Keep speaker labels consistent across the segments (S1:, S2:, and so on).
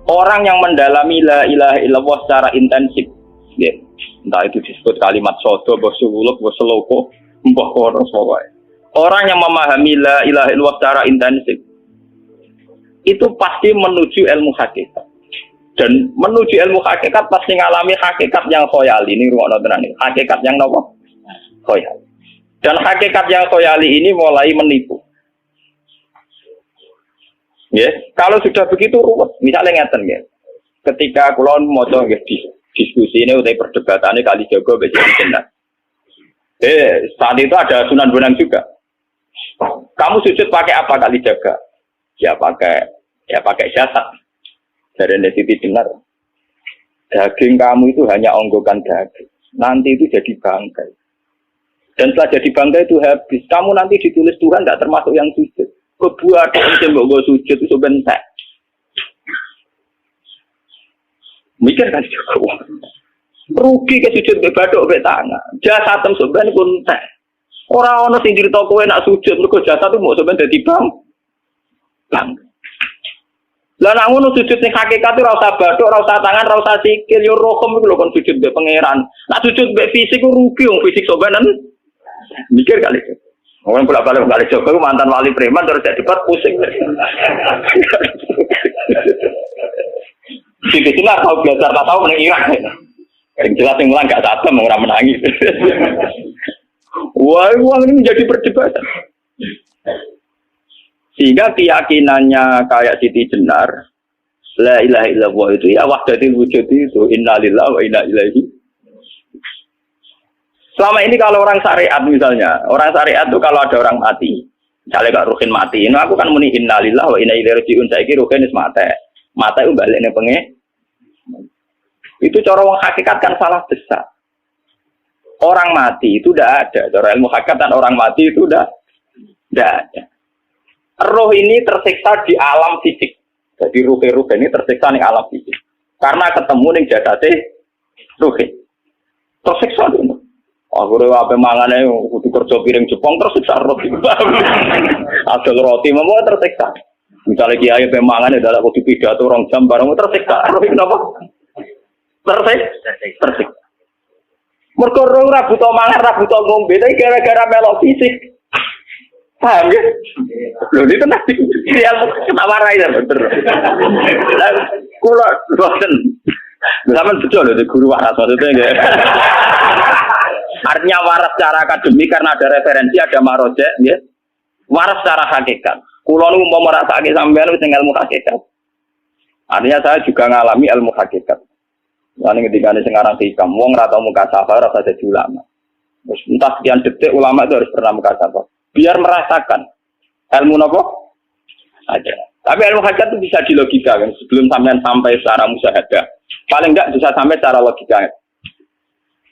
S1: Orang yang mendalami la ilaha illallah secara intensif, ya, entah itu disebut kalimat sodo, bosuluk, boseloko, mbah kono pokoknya. Orang yang memahami la ilaha illallah secara intensif, itu pasti menuju ilmu hakikat. Dan menuju ilmu hakikat pasti ngalami hakikat yang khoyali. Ini ruang tenan ini. Hakikat yang apa? Khoyali. Dan hakikat yang khoyali ini mulai menipu. Ya, kalau sudah begitu ruwet. Misalnya ngeten ya. Ketika kulon moco nggih diskusi ini utai perdebatannya kali jago besi benar. Saat itu ada Sunan Bonang juga. Kamu sujud pakai apa kali jaga? Ya pakai jasad. Dari Siti benar. Daging kamu itu hanya onggokan daging. Nanti itu jadi bangkai. Dan setelah jadi bangkai itu habis. Kamu nanti ditulis Tuhan tidak termasuk yang sujud. Kebuat yang gue sujud itu sebentar. Mikir kan juga. Rugi ke sujud ke badok ke tangan. Jasa tem sebenarnya pun teh. Orang sing cerita kowe nak sujud mergo jasa tu mau sebenarnya dadi bang. Lah nak ngono sujud ning hakikat ora usah badok, ora usah tangan, ora usah sikil, yo rokem iku lho kon sujud mbek pangeran. Nak sujud mbek fisik ku rugi wong fisik sobanan. Mikir kali. Orang bolak-balik kali Joko mantan wali preman terus jadi debat pusing. Siti Jenar tahu belajar tak tahu menang Irak. Yang jelas yang ulang gak satem orang menangis. Wah, uang ini menjadi perdebatan. Sehingga keyakinannya kayak Siti Jenar, la ilaha illallah itu ya wahdatul wujud itu innalillahi wa inna ilaihi. Selama ini kalau orang syariat misalnya, orang syariat itu kalau ada orang mati, misalnya Kak Ruhin mati, ini aku kan muni innalillahi wa inna ilaihi raji'un, saiki Ruhin wis mate. Mate itu balik ning penge. Itu cara wong hakikat kan salah besar. Orang mati itu tidak ada, cara ilmu hakikat dan orang mati itu tidak ada. Roh ini tersiksa di alam fisik. Jadi ruh ini tersiksa di alam fisik. Karena ketemu ning jasate ruh. Tersiksa itu. Aku apa mangane kudu kerja piring Jepang tersiksa roti. Asal roti mau tersiksa. Misalnya kiai pemangan adalah kudu pidato 2 jam bareng tersiksa. Roti kenapa? Tersiksa. Mergo ora buta mangan, ora buta ngombe, tapi gara-gara melok fisik. Paham ya? Lho itu nanti dia ketawarai ya bener. Lah kula boten. Sampeyan betul lho guru waras maksudnya nggih. Artinya waras secara akademik karena ada referensi, ada marojek, ya. Waras secara hakikat. Kulo nu mau merasake sampean wis ilmu hakikat. Artinya saya juga ngalami ilmu hakikat. Lan ketika ini sekarang hikam, wong ora tau muka safar rasa jadi ulama. Terus entah sekian detik ulama itu harus pernah muka safar. Biar merasakan ilmu nopo ada. Tapi ilmu hakikat itu bisa dilogikakan sebelum sampean sampai secara musyahadah. Paling enggak bisa sampai secara logika.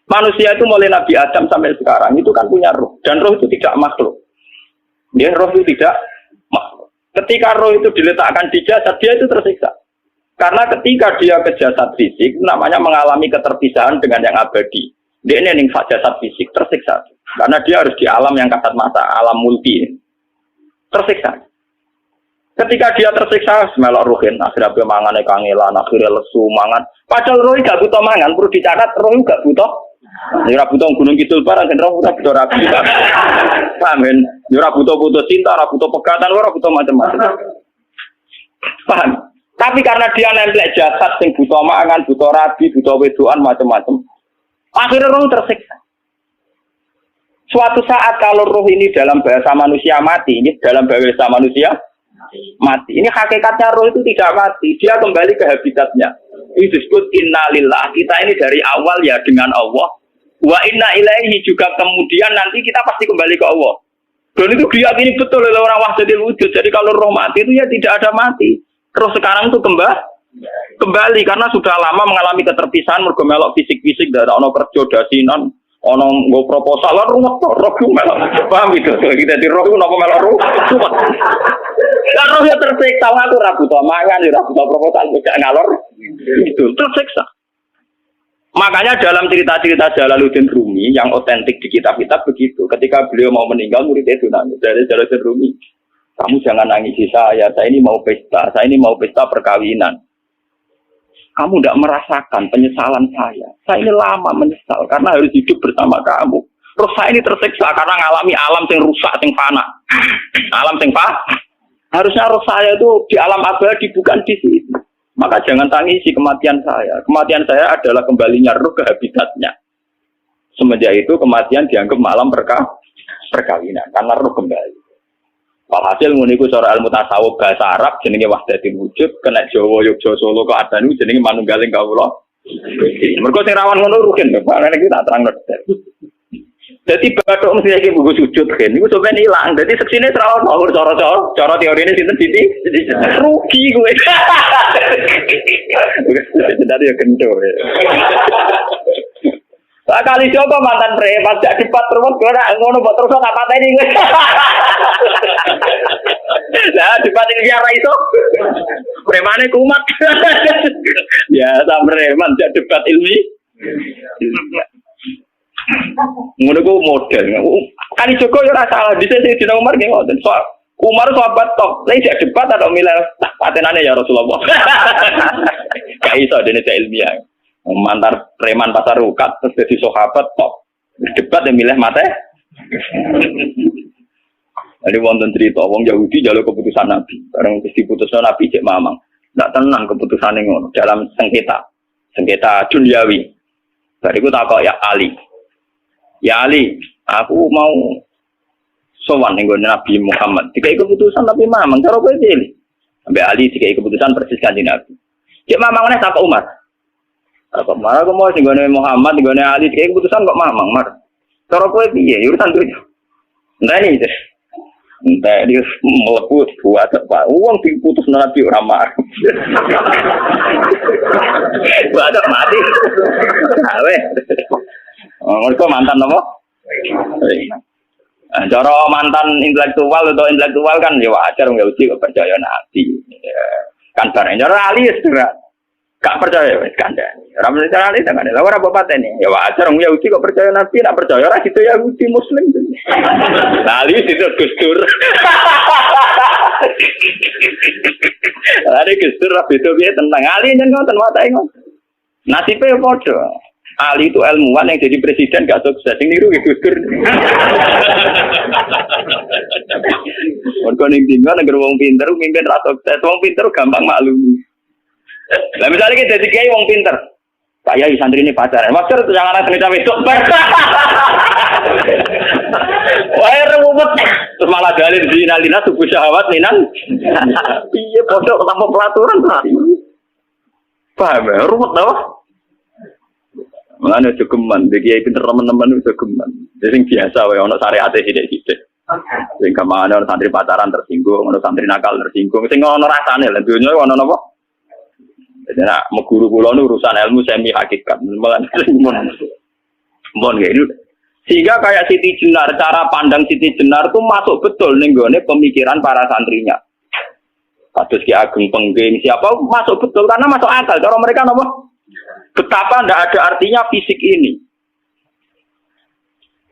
S1: Manusia itu mulai Nabi Adam sampai sekarang itu kan punya roh. Dan roh itu tidak makhluk. Ya, roh itu tidak makhluk. Ketika roh itu diletakkan di jasad, dia itu tersiksa. Karena ketika dia ke jasad fisik, namanya mengalami keterpisahan dengan yang abadi. Dia ini yang jasad fisik, tersiksa. Karena dia harus di alam yang kasat mata, alam multi. Tersiksa. Ketika dia tersiksa, melok ruhin, akhirnya dia mangan, kangelan, akhirnya lesu, mangan. Padahal roh gak butuh mangan, perlu dicatat, roh gak butuh. Ora butuh gunung kidul barang kan ora butuh rapi. Paham kan? Ora butuh cinta, ora butuh pegatan, ora butuh macam-macam. Paham? Tapi karena dia nempel jasad sing butuh mangan, butuh rabi, butuh wedoan macam-macam. Akhirnya roh tersiksa. Suatu saat kalau roh ini dalam bahasa manusia mati, ini dalam bahasa manusia mati. Ini hakikatnya roh itu tidak mati, dia kembali ke habitatnya. Ini disebut innalillah. Kita ini dari awal ya dengan Allah. Wa inna ilaihi juga kemudian nanti kita pasti kembali ke Allah. Dan itu diyakini betul oleh orang wahdatul wujud. Jadi kalau roh mati itu ya tidak ada mati. Roh sekarang itu kembali karena sudah lama mengalami keterpisahan mergo melok fisik-fisik dari ono kerja dasinan, ono nggo proposal lan ruwet roh ku melok. Paham itu? Kita di roh ku napa melok roh. Lah roh ya tersiksa aku ora butuh mangan, ora butuh proposal bocah ngalor. Itu tersiksa. Makanya dalam cerita-cerita Jalaluddin Rumi yang otentik di kitab-kitab begitu. Ketika beliau mau meninggal, muridnya itu nangis. Dari Jalaluddin Rumi, kamu jangan nangisi saya ini mau pesta perkawinan. kamu tidak merasakan penyesalan saya. Saya ini lama menyesal karena harus hidup bersama kamu. Terus saya ini tersiksa karena ngalami alam yang rusak, yang fana. Alam yang fana. Harusnya roh saya itu di alam abadi, bukan di sini. Maka jangan tangisi kematian saya. Kematian saya adalah kembalinya roh ke habitatnya. Semenjak itu kematian dianggap malam perkawinan. Karena roh kembali. Walhasil muniku cara ilmu tasawuf bahasa Arab jenenge wahdatul wujud, kena Jawa Yogyakarta Solo kok adanu jenenge manunggaling kawula. Mergo sing rawan ngono rugen, Pak. Nek tak terangno. Dadi bathuk mesti iki buku sujud kan. Niku sampeyan ilang. Dadi seksine rawan nomor cara teorine sinten Siti? Rugi kowe. Dadi ya kento. Lah kali coba mantan preman jak debat terus ora ngono mbok terus tak pateni kowe. Lah debat iki ora iso. Premane kumat. Biasa preman jak debat ilmi. Ngono ku model. Kali Joko yo ora salah dhisik Dina Umar nggih ngoten. Umar sahabat tok. Lah jak debat atau milih patenane ya Rasulullah. Gak iso dene ilmiah. Mantar preman pasar rukat terus jadi sahabat top debat yang milih mate. Jadi wonten cerita wong Yahudi jaluk keputusan Nabi bareng wis diputusno Nabi cek mamang ndak tenang keputusane ngono dalam sengketa duniawi. Bariku takok ya Ali aku mau sowan ning Nabi Muhammad dikai keputusan Nabi mamang cara kowe pilih sampai Ali dikai keputusan persis kanjeng Nabi cek mamang meneh takok Umar. Kok marah kok mau singgone Muhammad, singgone Ali, kayak keputusan kok mamang mar. Cara kowe piye? Urusan duit. Enteni itu. Entah dia melepuh buat apa? Uang diputus Nabi ora mar. Buat mati. Awe. Mereka mantan apa? Cara mantan intelektual kan ya wajar nggak uji kok percaya Nabi. Kan bareng cara Ali ya gak percaya wis kandhani. Ora percaya ali tenan. Lah ora bapatene. Ya wajar wong Yahudi kok percaya Nabi, nak percaya ora gitu Yahudi Muslim. Lah ali itu Gusdur. Ali Gusdur ra beda piye tentang ali nyen ngoten watake ngoten. Nasibe padha. Ali itu ilmuwan yang jadi presiden gak sukses. Sing niru Gusdur. Mergo ning dinggo negara wong pinter mimpin ra sukses. Wong pinter gampang maklumi. Lah misalnya kita jadi kiai wong pinter, kayak santri ini pacaran, maksud jangan ada cerita besok. Wah ruwet, terus malah dalil dinalina tubuh syahwat ninan. Iya bodoh tanpa pelaturan lah. Paham ya, ruwet tau. Mana jogeman, dia kiai pinter teman-teman itu jogeman. Jadi biasa, wae ono syariate sithik-sithik. Sing kemana ono santri pacaran tersinggung, ono santri nakal tersinggung, sing ono rasane lha dunya ono napa? Jadi nak meguru kula nu urusan ilmu semi hakikat. Mon gitu. Sehingga kayak Siti Jenar, cara pandang Siti Jenar itu masuk betul ning gone pemikiran para santrinya. Kados Ki Ageng Pengging siapa masuk betul karena masuk akal. Cara mereka napa? Betapa ndak ada artinya fisik ini.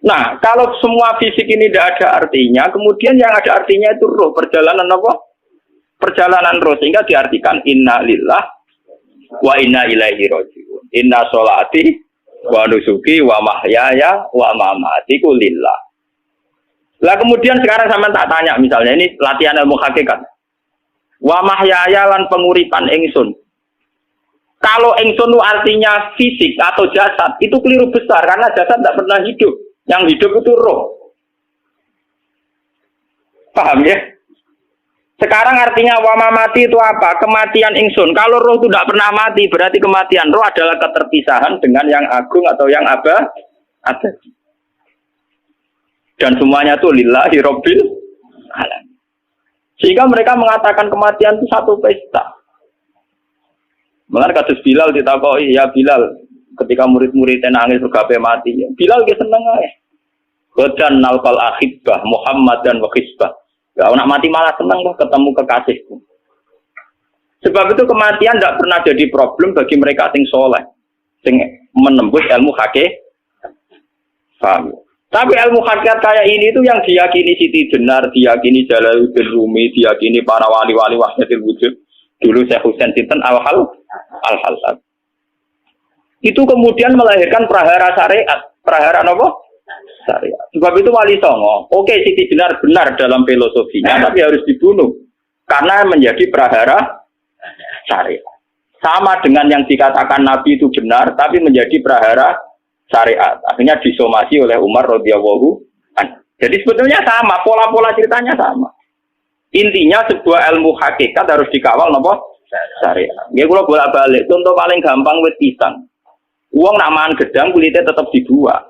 S1: Nah, kalau semua fisik ini tidak ada artinya, kemudian yang ada artinya itu roh, perjalanan apa? Perjalanan roh, sehingga diartikan inna lillah wa inna ilaihi raji'un. Inna sholati wa nusuki wa mahyaya wa mamati ku lillah. Lah kemudian sekarang sampean tak tanya misalnya ini latihan ilmu hakikat. Wa mahyaya lan penguripan ingsun. Kalau ingsun itu artinya fisik atau jasad, itu keliru besar karena jasad tidak pernah hidup. Yang hidup itu roh. Paham ya? Sekarang artinya wama mati itu apa? Kematian ingsun. Kalau roh itu tidak pernah mati, berarti kematian roh adalah keterpisahan dengan yang agung atau yang abadi. Dan semuanya itu lillahi rabbil alamin. Sehingga mereka mengatakan kematian itu satu pesta. Mengenai kasus Bilal ditakoi, ya Bilal, ketika murid-muridnya nangis bergapai mati, Bilal dia seneng aja. Badan nalkal akhibah Muhammad dan wakhisbah. Gak nak mati malah senang loh ketemu kekasihku. Sebab itu kematian tidak pernah jadi problem bagi mereka sing soleh, sing menembus ilmu hakikat. Paham? Tapi ilmu hakikat kayak ini itu yang diyakini Siti Jenar, diyakini Jalaluddin Rumi, diyakini para wali-wali wahdatul wujud. Dulu Syekh Husain sinten Al-Halsab. Itu kemudian melahirkan prahara syariat. Prahara apa? Syariat. Sebab itu Wali Songo, oke Siti Jenar benar dalam filosofinya, tapi harus dibunuh. Karena menjadi prahara syariat. Sama dengan yang dikatakan Nabi itu benar, tapi menjadi prahara syariat. Akhirnya disomasi oleh Umar radhiyallahu anhu. Jadi sebetulnya sama, pola-pola ceritanya sama. Intinya sebuah ilmu hakikat harus dikawal apa? Syariat. Ya kalau bolak-balik, contoh paling gampang wit pisang. Uang nak mangan gedang kulitnya tetap dibuat.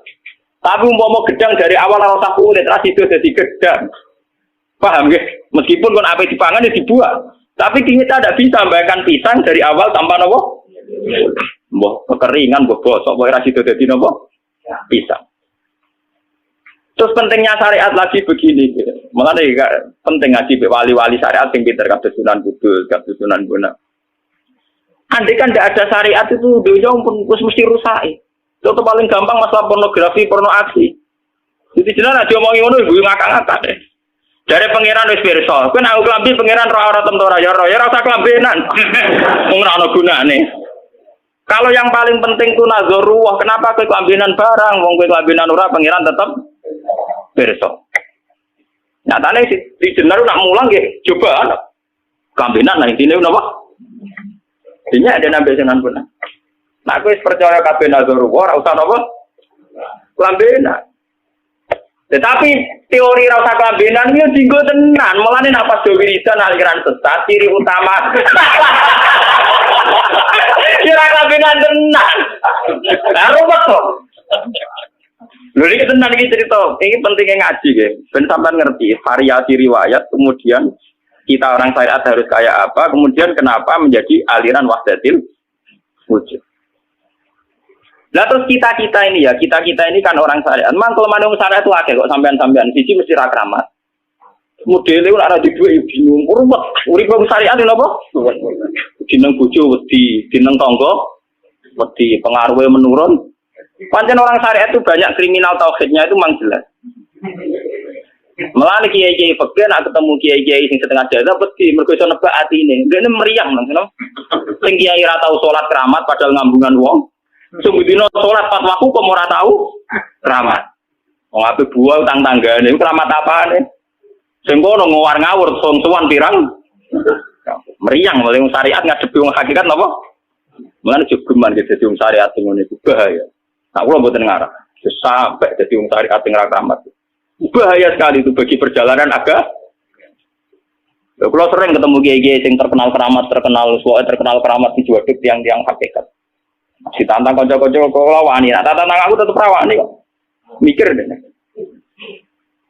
S1: Tapi umpama gedang dari awal ora usah kulit, ras itu jadi gedang. Paham nggih? Meskipun kon ape dipangan ya dibuat. Tapi kita tidak bisa membayangkan pisang dari awal tanpa apa? Mbah kekeringan, mbah bosok, mbah ras itu jadi apa? Pisang. Terus pentingnya syariat lagi begini, makanya penting ngaji wali-wali syariat yang pinter kabeh Sunan Kudus, kabeh Sunan Bonang. Andai kan tidak ada syariat itu dunia pun mesti rusak. Contoh paling gampang masalah pornografi, porno aksi. Jadi jelas aja omongi ngono ibu ngakak-ngakak deh. Dari pangeran wis pirsa, kowe nek klambi pangeran ora tentu ya rasa klambenan. Wong ora ana gunane. Kalau yang paling penting ku nazarullah, kenapa kowe klambenan barang, wong kowe klambenan ora pangeran tetep pirsa. Nyatane di jenar nak mulang nggih coba ana. Klambenan lah intine napa? Ini ada nabi Sunan Bonang. Nah, aku percaya kabeh nazarullah, ora usah napa? Klambenan. Tetapi teori ora usah klambenan iki dienggo tenan. Mulane nek pas wiridan aliran sesat ciri utama. Kira klambenan tenan. Lah ruwet to. Lho iki tenan iki cerita. Iki pentingnya ngaji nggih. Ben sampean ngerti variasi riwayat kemudian kita orang syariat harus kayak apa, kemudian kenapa menjadi aliran wahdatil wujud. Nah terus kita ini ya, kita ini kan orang syariat. Memang kalau manung syariat itu akeh kok sampean-sampean siji mesti ra kramat. Modele ora ada duwe bingung, ruwet. Urip wong syariat lho apa? Dineng bojo wedi, dineng tangga wedi, pengaruhe menurun. Pancen orang syariat itu banyak kriminal tauhidnya itu memang jelas. Melani kiai-kiai fakir nak ketemu kiai-kiai sing setengah jalan peti mergo iso nebak atine. Dene meriang nang. Sing kiai ora tau salat keramat padahal ngambungan wong. Sing dino salat pas waktu kok ora tau keramat. Wong ape buah utang tanggane iku keramat apane? Sing kono ngawur-ngawur son-sowan pirang. Meriang wong syariat ngadepi wong hakikat napa? Mulane jogeman dadi wong syariat ngono iku bahaya. Tak kula mboten ngarah. Sampai dadi wong syariat sing ora keramat. Bahaya sekali itu bagi perjalanan agak. Kalau sering ketemu kiai-kiai yang terkenal keramat di juaduk tiang-tiang hakikat. Si tantang kocok-kocok kalau wani, nah tantang aku tetap rawani kok. Mikir deh.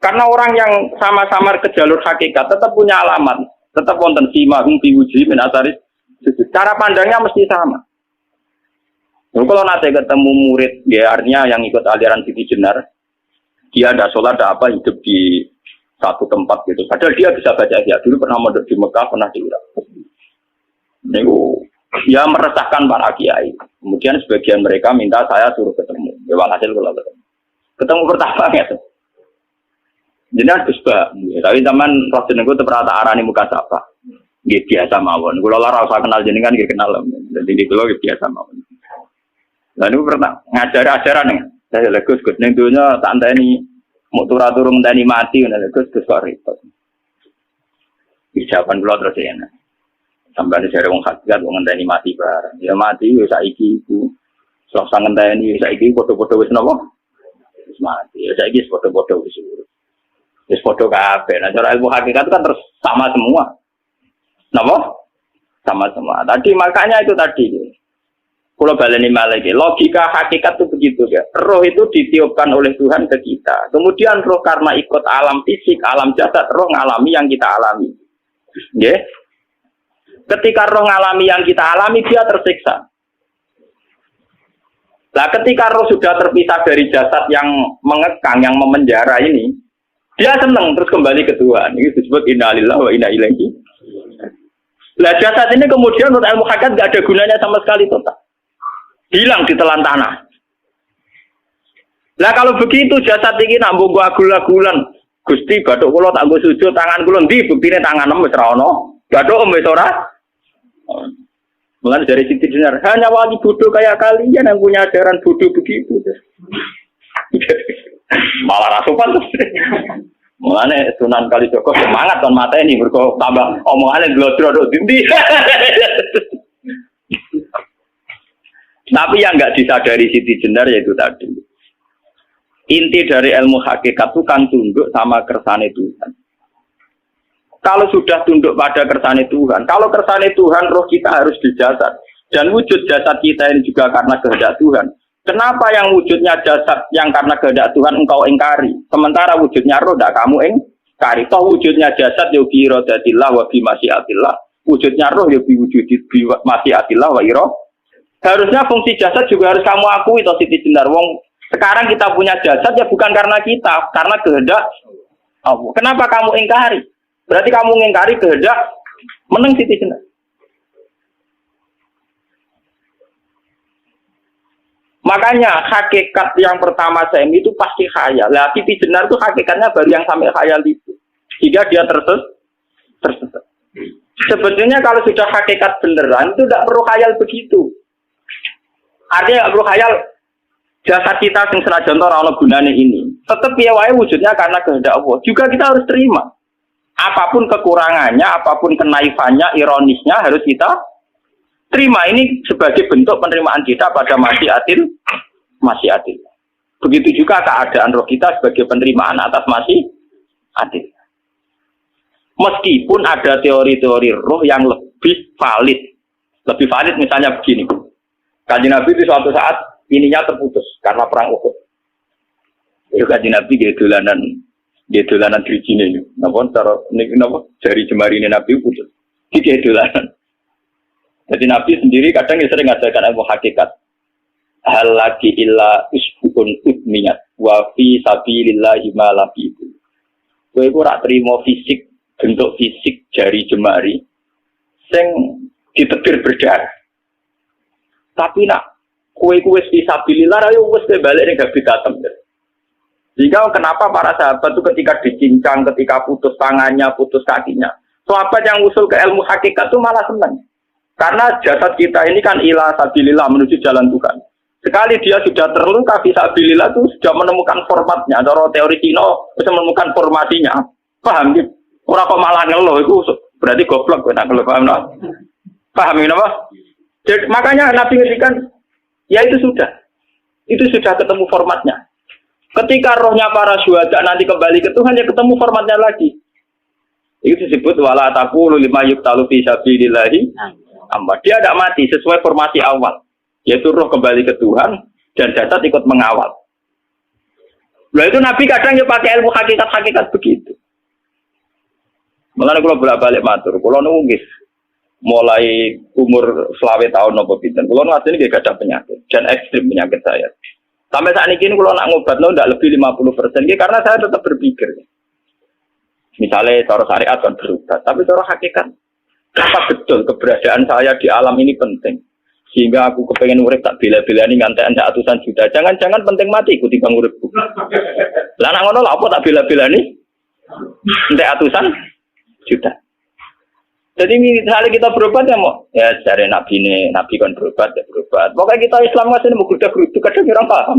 S1: Karena orang yang sama-sama ke jalur hakikat tetap punya alamat, tetap wonten sima diuji menasaris. Cara pandangnya mesti sama. Kalau nanti ketemu murid, ya artinya yang ikut aliran Siti Jenar. Dia ada sholat, ada apa, hidup di satu tempat gitu. Padahal dia bisa baca Ihya. Dulu pernah mondok di Mekah, pernah di Irak. Ya meresahkan para kiai. Kemudian sebagian mereka minta saya suruh ketemu. Ya walhasil kalau ketemu. Ketemu pertama gitu. Jadi harus tapi zaman Rasulullah itu terperata arani muka sapa. Gitu biasa mawon. Kalau lara usah kenal jenengan, gitu kenal. Jadi di pulau biasa mawon. Lalu pernah ngajar ajaran nih. Saya legus neng dunia tak enteni mau turun enteni mati neng legus kok repot. Jawaban kula terus ya. Sampai ada wong hakikat wong enteni mati bareng. Ya mati wis saiki iku. Selasa ngenteni saiki padha-padha wis napa? Wis mati. Ya saiki wis padha-padha wis urip. Wis padha kabeh. Nah cara ilmu hakikat kan terus sama semua. Napa? Sama semua. Tadi makanya itu tadi. Kalau baleni malagi, logika hakikat itu begitu ya. Roh itu ditiupkan oleh Tuhan ke kita. Kemudian roh karena ikut alam fisik, alam jasad, roh ngalami yang kita alami. Ya. Ketika roh ngalami yang kita alami, dia tersiksa. Nah, ketika roh sudah terpisah dari jasad yang mengekang, yang memenjara ini, dia senang terus kembali ke Tuhan. Ini disebut inna lillahi wa inna ilaihi. Nah, jasad ini kemudian menurut ilmu hakikat tidak ada gunanya sama sekali total. Hilang di telan tanah. Lah kalau begitu jasad iki nak mbok agul-agulan. Gusti bathuk kula tak nggo sujud tangan kula ndi buktine tangan wis ra ono. Bathuk wis ora Mulai dari Siti Jenar, hanya wali bodoh kayak kalian yang punya ajaran bodoh begitu. Malah rasupan tuh. Mulane Sunan Kalijaga semangat kon mata ini berko tambah omongannya glodro dindi. Tapi yang enggak disadari Siti Jenar yaitu tadi. Inti dari ilmu hakikat itu kan tunduk sama kersane Tuhan. Kalau sudah tunduk pada kersane Tuhan, kalau kersane Tuhan roh kita harus di jasad. Dan wujud jasad kita ini juga karena kehendak Tuhan. Kenapa yang wujudnya jasad yang karena kehendak Tuhan engkau ingkari? Sementara wujudnya roh tidak kamu ingkari. Toh wujudnya jasad ya bi iradatillah wa bi masyiatillah. Wujudnya roh ya bi wujudi bi masyiatillah wa iro. Harusnya fungsi jasad juga harus kamu akui toh Siti Jenar. Wong sekarang kita punya jasad ya bukan karena kita, karena kehendak Allah. Kenapa kamu ingkari? Berarti kamu ingkari kehendak meneng Siti Jenar. Makanya hakikat yang pertama saya itu pasti khayal. Lah Siti Jenar itu hakikatnya baru yang sampai khayal itu. Jika dia tersesat. Sebetulnya kalau sudah hakikat beneran itu tidak perlu khayal begitu. Artinya tidak perlu khayal jasad kita yang senajan ora ana gunane ini. Tetap ya wae wujudnya karena kehendak Allah. Juga kita harus terima. Apapun kekurangannya, apapun kenaifannya, ironisnya harus kita terima. Ini sebagai bentuk penerimaan kita pada masyiatil. Begitu juga keadaan roh kita sebagai penerimaan atas masyiatil. Meskipun ada teori-teori roh yang lebih valid. Lebih valid misalnya begini. Kanjeng Nabi itu suatu saat ininya terputus karena perang Uhud. Itu Kanjeng Nabi dia dolanan dirijine ini. Napa cara napa jari jemari ini Nabi putus. Dia dolanan. Jadi Nabi sendiri kadang sering ngajarkan ilmu hakikat. Hal lagi illa usbun udmiyat wa fi sabilillahi ma labibu. Kowe ora trimo fisik, bentuk fisik jari jemari sing ditebir berdarah. Tapi nak kowe fi sabilillah ayo wis balik ning habitatem. Jika kenapa para sahabat itu ketika dicincang, ketika putus tangannya, putus kakinya, sahabat yang usul ke ilmu hakikat itu malah senang. Karena jasad kita ini kan ila sabilillah menuju jalan Tuhan. Sekali dia sudah terluka fisabilillah itu sudah menemukan formatnya. Cara teori Cina bisa menemukan formasinya. Paham gitu? Orang kok malah ngeluh itu berarti goblok nak ngeluh, paham tak? Paham ini apa? Jadi, makanya Nabi ngertikan ya itu sudah ketemu formatnya. Ketika rohnya para syuhada nanti kembali ke Tuhan ya ketemu formatnya lagi. Itu disebut wala taqulu lima yuqtalu fi sabilillahi. Dia tidak mati sesuai formasi awal, yaitu roh kembali ke Tuhan dan jasad ikut mengawal. Nah itu Nabi kadang ya pakai ilmu hakikat begitu. Mulane kula bolak-balik matur, kula nunggis mulai umur 20 tahun napa pinten. Kula ngasih nggih gadah penyakit dan ekstrim penyakit saya. Sampai saat ini kula nak ngobatno ndak lebih 50% nggih karena saya tetap berpikir. Misalnya cara syariat kan berobat, tapi cara hakikat apa betul keberadaan saya di alam ini penting sehingga aku kepengen urip tak bela-belani ngantek anda atusan juta. Jangan-jangan penting mati ikuti bang uripku. Lah nak ngono lha apa tak bela-belani ngantek atusan juta. Jadi misalnya kita berobat ya mau ya cari nabi kan berobat ya berobat. Pokoknya kita Islam masih mau geruduk kadang orang paham.